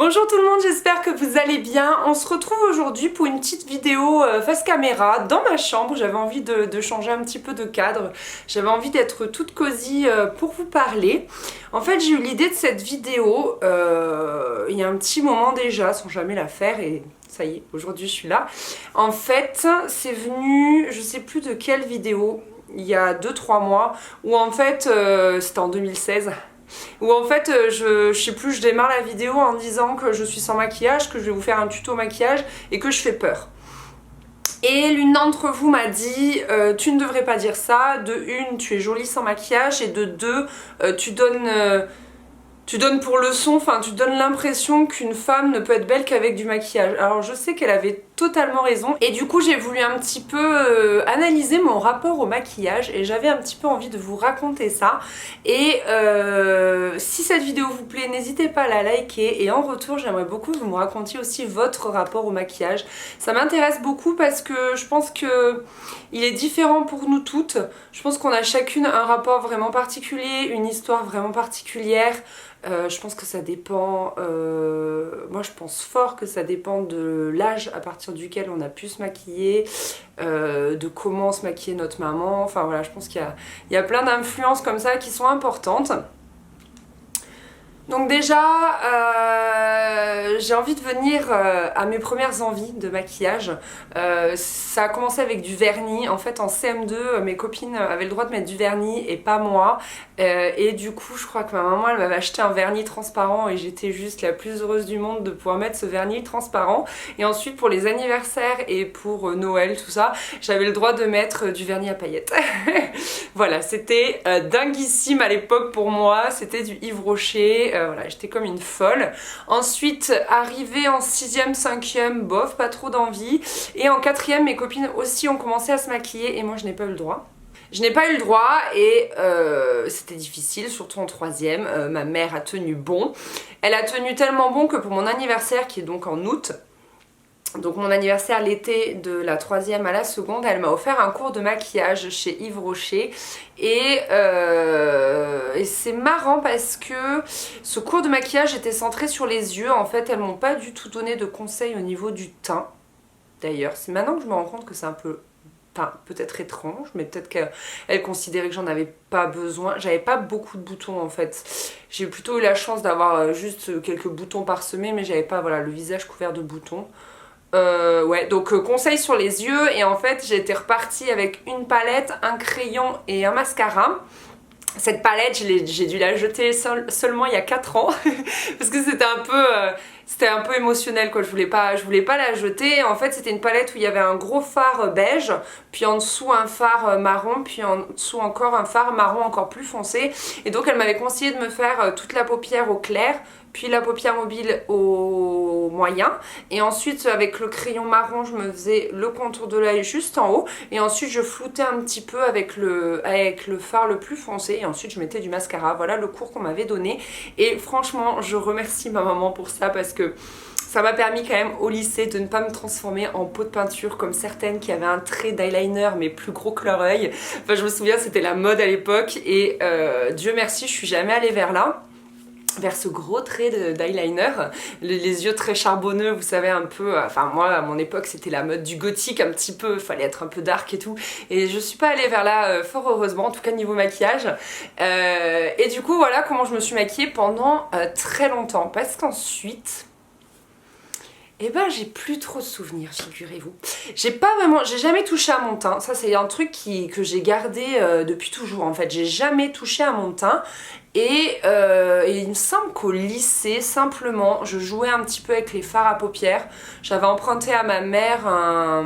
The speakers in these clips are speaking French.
Bonjour tout le monde, j'espère que vous allez bien. On se retrouve aujourd'hui pour une petite vidéo face caméra dans ma chambre. J'avais envie de changer un petit peu de cadre. J'avais envie d'être toute cosy pour vous parler. En fait, j'ai eu l'idée de cette vidéo il y a un petit moment déjà, sans jamais la faire, et ça y est, aujourd'hui je suis là. En fait, c'est venu, je sais plus de quelle vidéo, il y a 2-3 mois, où en fait, c'était en 2016, où en fait je sais plus, je démarre la vidéo en disant que je suis sans maquillage, que je vais vous faire un tuto maquillage et que je fais peur. Et l'une d'entre vous m'a dit tu ne devrais pas dire ça, de une tu es jolie sans maquillage et de deux tu donnes pour leçon, enfin tu donnes l'impression qu'une femme ne peut être belle qu'avec du maquillage. Alors je sais qu'elle avait totalement raison et du coup j'ai voulu un petit peu analyser mon rapport au maquillage et j'avais un petit peu envie de vous raconter ça. Et si cette vidéo vous plaît, n'hésitez pas à la liker et en retour j'aimerais beaucoup que vous me racontiez aussi votre rapport au maquillage. Ça m'intéresse beaucoup parce que je pense que il est différent pour nous toutes. Je pense qu'on a chacune un rapport vraiment particulier, une histoire vraiment particulière. Je pense que ça dépend, moi je pense fort que ça dépend de l'âge à partir duquel on a pu se maquiller, de comment se maquiller notre maman, enfin voilà, je pense qu'il y a plein d'influences comme ça qui sont importantes. Donc déjà, j'ai envie de venir à mes premières envies de maquillage. Ça a commencé avec du vernis. En fait, en CM2, mes copines avaient le droit de mettre du vernis et pas moi. Et du coup, je crois que ma maman, elle m'avait acheté un vernis transparent et j'étais juste la plus heureuse du monde de pouvoir mettre ce vernis transparent. Et ensuite, pour les anniversaires et pour Noël, tout ça, j'avais le droit de mettre du vernis à paillettes. Voilà, c'était dinguissime à l'époque pour moi. C'était du Yves Rocher. Voilà, j'étais comme une folle. Ensuite, arrivée en 6e, 5e, bof, pas trop d'envie. Et en 4e, mes copines aussi ont commencé à se maquiller et moi je n'ai pas eu le droit. Je n'ai pas eu le droit et c'était difficile, surtout en 3e. Ma mère a tenu bon. Elle a tenu tellement bon que pour mon anniversaire, qui est donc en août, donc mon anniversaire l'été de la 3e à la seconde, elle m'a offert un cours de maquillage chez Yves Rocher et c'est marrant parce que ce cours de maquillage était centré sur les yeux. En fait, elles m'ont pas du tout donné de conseils au niveau du teint. D'ailleurs, c'est maintenant que je me rends compte que c'est un peu, enfin peut-être étrange, mais peut-être qu'elle considérait que j'en avais pas besoin. J'avais pas beaucoup de boutons en fait. J'ai plutôt eu la chance d'avoir juste quelques boutons parsemés, mais j'avais pas, voilà, le visage couvert de boutons. Ouais, donc conseil sur les yeux. Et en fait j'étais repartie avec une palette, un crayon et un mascara. Cette palette j'ai dû la jeter seulement il y a 4 ans parce que c'était un peu émotionnel quoi, je voulais pas la jeter. En fait c'était une palette où il y avait un gros fard beige, puis en dessous un fard marron, puis en dessous encore un fard marron encore plus foncé. Et donc elle m'avait conseillé de me faire toute la paupière au clair, puis la paupière mobile au moyen, et ensuite avec le crayon marron je me faisais le contour de l'œil juste en haut, et ensuite je floutais un petit peu avec le fard le plus foncé, et ensuite je mettais du mascara. Voilà le cours qu'on m'avait donné, et franchement je remercie ma maman pour ça parce que ça m'a permis quand même au lycée de ne pas me transformer en pot de peinture comme certaines qui avaient un trait d'eyeliner mais plus gros que leur œil. Enfin je me souviens, c'était la mode à l'époque, et Dieu merci je suis jamais allée vers là, vers ce gros trait d'eyeliner, les yeux très charbonneux, vous savez, un peu, enfin moi à mon époque c'était la mode du gothique un petit peu, fallait être un peu dark et tout, et je suis pas allée vers là fort heureusement, en tout cas niveau maquillage. Et du coup voilà comment je me suis maquillée pendant très longtemps, parce qu'ensuite eh ben j'ai plus trop de souvenirs, figurez-vous. J'ai jamais touché à mon teint. Ça c'est un truc que j'ai gardé depuis toujours en fait. J'ai jamais touché à mon teint. Et il me semble qu'au lycée, simplement, je jouais un petit peu avec les fards à paupières. J'avais emprunté à ma mère un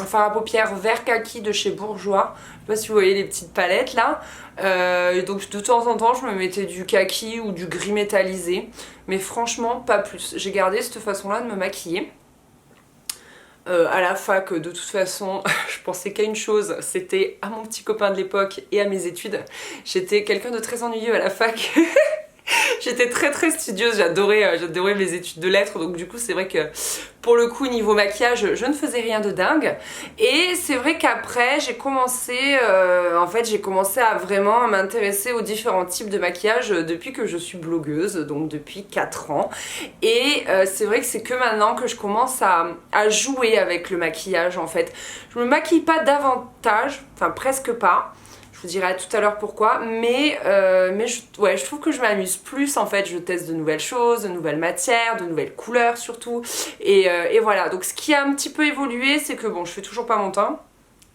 fard à paupières vert kaki de chez Bourjois. Je sais pas si vous voyez les petites palettes là. Et donc de temps en temps, je me mettais du kaki ou du gris métallisé. Mais franchement, pas plus. J'ai gardé cette façon-là de me maquiller. À la fac, de toute façon, je pensais qu'à une chose, c'était à mon petit copain de l'époque et à mes études. J'étais quelqu'un de très ennuyeux à la fac. J'étais très studieuse, j'adorais mes études de lettres, donc du coup c'est vrai que pour le coup niveau maquillage je ne faisais rien de dingue. Et c'est vrai qu'après j'ai commencé j'ai commencé à vraiment m'intéresser aux différents types de maquillage depuis que je suis blogueuse, donc depuis 4 ans. Et c'est vrai que c'est que maintenant que je commence à jouer avec le maquillage en fait. Je me maquille pas davantage, enfin presque pas. Je vous dirai tout à l'heure pourquoi, mais je trouve que je m'amuse plus en fait, je teste de nouvelles choses, de nouvelles matières, de nouvelles couleurs surtout, et voilà. Donc ce qui a un petit peu évolué, c'est que bon, je fais toujours pas mon teint,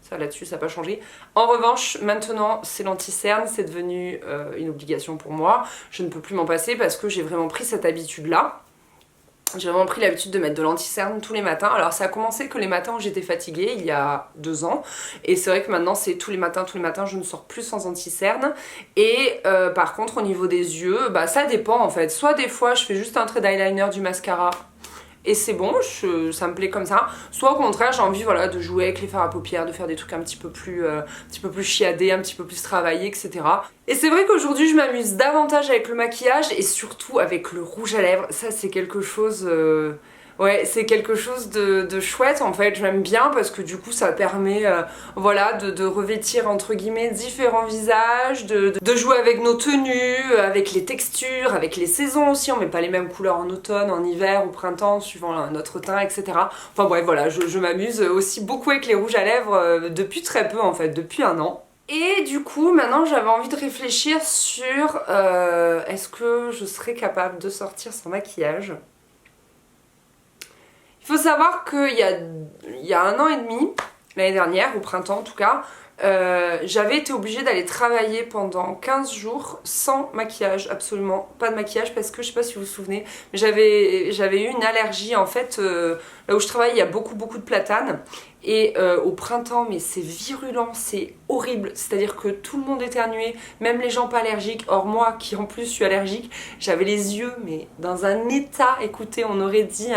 ça là-dessus ça n'a pas changé. En revanche, maintenant c'est l'anti-cerne, c'est devenu une obligation pour moi, je ne peux plus m'en passer parce que j'ai vraiment pris cette habitude-là. J'ai vraiment pris l'habitude de mettre de l'anti-cerne tous les matins. Alors ça a commencé que les matins où j'étais fatiguée, il y a 2 ans. Et c'est vrai que maintenant c'est tous les matins, je ne sors plus sans anti-cerne. Et par contre au niveau des yeux, bah ça dépend en fait. Soit des fois je fais juste un trait d'eyeliner, du mascara et c'est bon, ça me plaît comme ça. Soit au contraire j'ai envie voilà, de jouer avec les fards à paupières, de faire des trucs un petit peu plus chiadés, un petit peu plus travaillés, etc. Et c'est vrai qu'aujourd'hui je m'amuse davantage avec le maquillage et surtout avec le rouge à lèvres. Ça c'est quelque chose... Ouais, c'est quelque chose de chouette en fait, j'aime bien parce que du coup ça permet voilà, de revêtir entre guillemets différents visages, de jouer avec nos tenues, avec les textures, avec les saisons aussi, on met pas les mêmes couleurs en automne, en hiver, au printemps, suivant notre teint, etc. Enfin bref, voilà, je m'amuse aussi beaucoup avec les rouges à lèvres depuis très peu en fait, depuis 1 an. Et du coup, maintenant j'avais envie de réfléchir sur est-ce que je serais capable de sortir sans maquillage. Il faut savoir qu'il y a 1 an et demi, l'année dernière, au printemps en tout cas, j'avais été obligée d'aller travailler pendant 15 jours sans maquillage, absolument pas de maquillage parce que je sais pas si vous vous souvenez, mais j'avais eu une allergie en fait, là où je travaille il y a beaucoup de platanes et au printemps mais c'est virulent, c'est horrible, c'est à dire que tout le monde éternuait, même les gens pas allergiques, or moi qui en plus suis allergique, j'avais les yeux mais dans un état, écoutez on aurait dit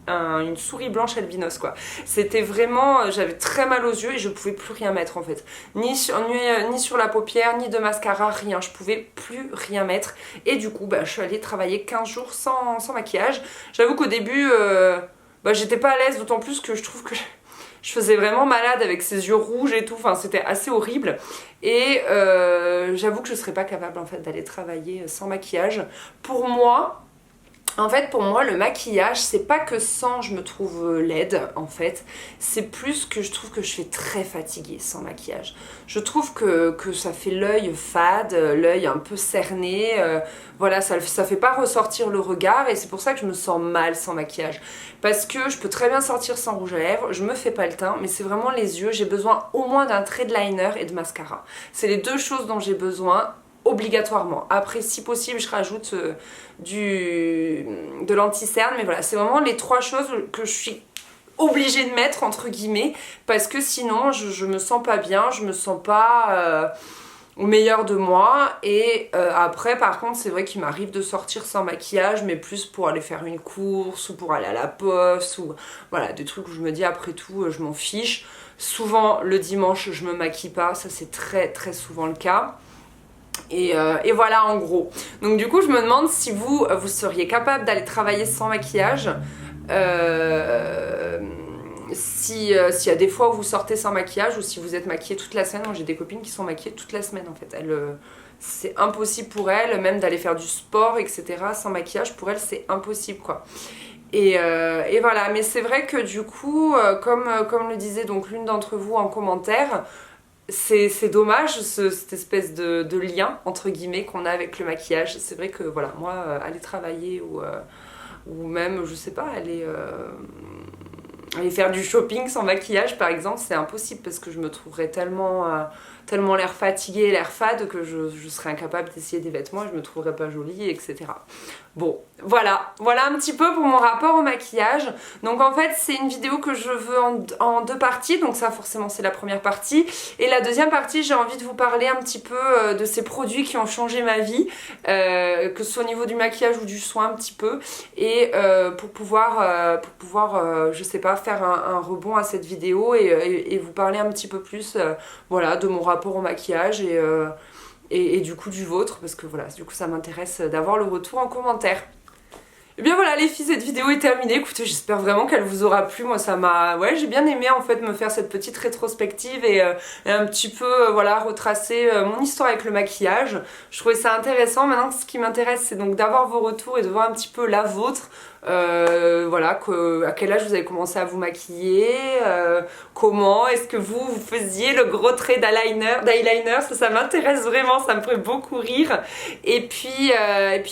une souris blanche albinos quoi, c'était vraiment, j'avais très mal aux yeux et je pouvais plus rien mettre en fait, ni sur la paupière, ni de mascara, rien, je pouvais plus rien mettre et du coup bah, je suis allée travailler 15 jours sans maquillage. J'avoue qu'au début j'étais pas à l'aise, d'autant plus que je trouve que je faisais vraiment malade avec ces yeux rouges et tout, enfin c'était assez horrible et j'avoue que je serais pas capable en fait d'aller travailler sans maquillage. Pour moi, le maquillage, c'est pas que sans je me trouve laide en fait, c'est plus que je trouve que je suis très fatiguée sans maquillage. Je trouve que ça fait l'œil fade, l'œil un peu cerné, voilà, ça fait pas ressortir le regard et c'est pour ça que je me sens mal sans maquillage. Parce que je peux très bien sortir sans rouge à lèvres, je me fais pas le teint, mais c'est vraiment les yeux, j'ai besoin au moins d'un trait de liner et de mascara. C'est les 2 choses dont j'ai besoin obligatoirement. Après, si possible, je rajoute de l'anti-cerne, mais voilà, c'est vraiment les 3 choses que je suis obligée de mettre entre guillemets parce que sinon je me sens pas bien, je me sens pas au meilleur de moi et après par contre c'est vrai qu'il m'arrive de sortir sans maquillage mais plus pour aller faire une course ou pour aller à la poste ou voilà des trucs où je me dis après tout je m'en fiche. Souvent le dimanche je me maquille pas, ça c'est très souvent le cas. Et voilà en gros. Donc du coup je me demande si vous seriez capable d'aller travailler sans maquillage. S'il y a des fois où vous sortez sans maquillage ou si vous êtes maquillée toute la semaine. Moi j'ai des copines qui sont maquillées toute la semaine en fait. C'est impossible pour elles, même d'aller faire du sport etc. sans maquillage, pour elles c'est impossible quoi. Et voilà, mais c'est vrai que du coup, comme le disait donc l'une d'entre vous en commentaire, c'est dommage cette espèce de lien entre guillemets qu'on a avec le maquillage. C'est vrai que voilà, moi aller travailler ou même je sais pas aller faire du shopping sans maquillage par exemple, c'est impossible parce que je me trouverais tellement l'air fatiguée, l'air fade que je serais incapable d'essayer des vêtements et je me trouverais pas jolie, etc. Bon, voilà un petit peu pour mon rapport au maquillage. Donc en fait c'est une vidéo que je veux en 2 parties, donc ça forcément c'est la première partie. Et la deuxième partie j'ai envie de vous parler un petit peu de ces produits qui ont changé ma vie, que ce soit au niveau du maquillage ou du soin un petit peu. Et pour pouvoir je sais pas, faire un rebond à cette vidéo et vous parler un petit peu plus voilà, de mon rapport au maquillage et du coup du vôtre, parce que voilà, du coup ça m'intéresse d'avoir le retour en commentaire. Et bien voilà les filles, cette vidéo est terminée. Écoutez, j'espère vraiment qu'elle vous aura plu. Moi ça m'a... Ouais, j'ai bien aimé en fait me faire cette petite rétrospective et un petit peu voilà retracer mon histoire avec le maquillage. Je trouvais ça intéressant. Maintenant ce qui m'intéresse c'est donc d'avoir vos retours et de voir un petit peu la vôtre. Voilà, à quel âge vous avez commencé à vous maquiller, comment est-ce que vous faisiez le gros trait d'eyeliner, ça m'intéresse vraiment, ça me ferait beaucoup rire. Et puis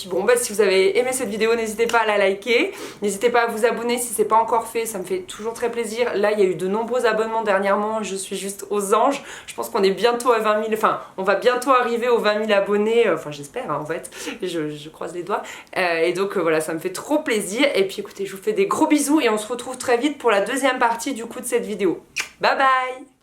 bon, bah, si vous avez aimé cette vidéo, n'hésitez pas à la liker, n'hésitez pas à vous abonner si c'est pas encore fait, ça me fait toujours très plaisir. Là il y a eu de nombreux abonnements dernièrement, je suis juste aux anges. Je pense qu'on est bientôt à 20 000, enfin on va bientôt arriver aux 20 000 abonnés, enfin j'espère hein, en fait, je croise les doigts. Et donc voilà, ça me fait trop plaisir. Et puis écoutez, je vous fais des gros bisous et on se retrouve très vite pour la deuxième partie du coup de cette vidéo. Bye bye!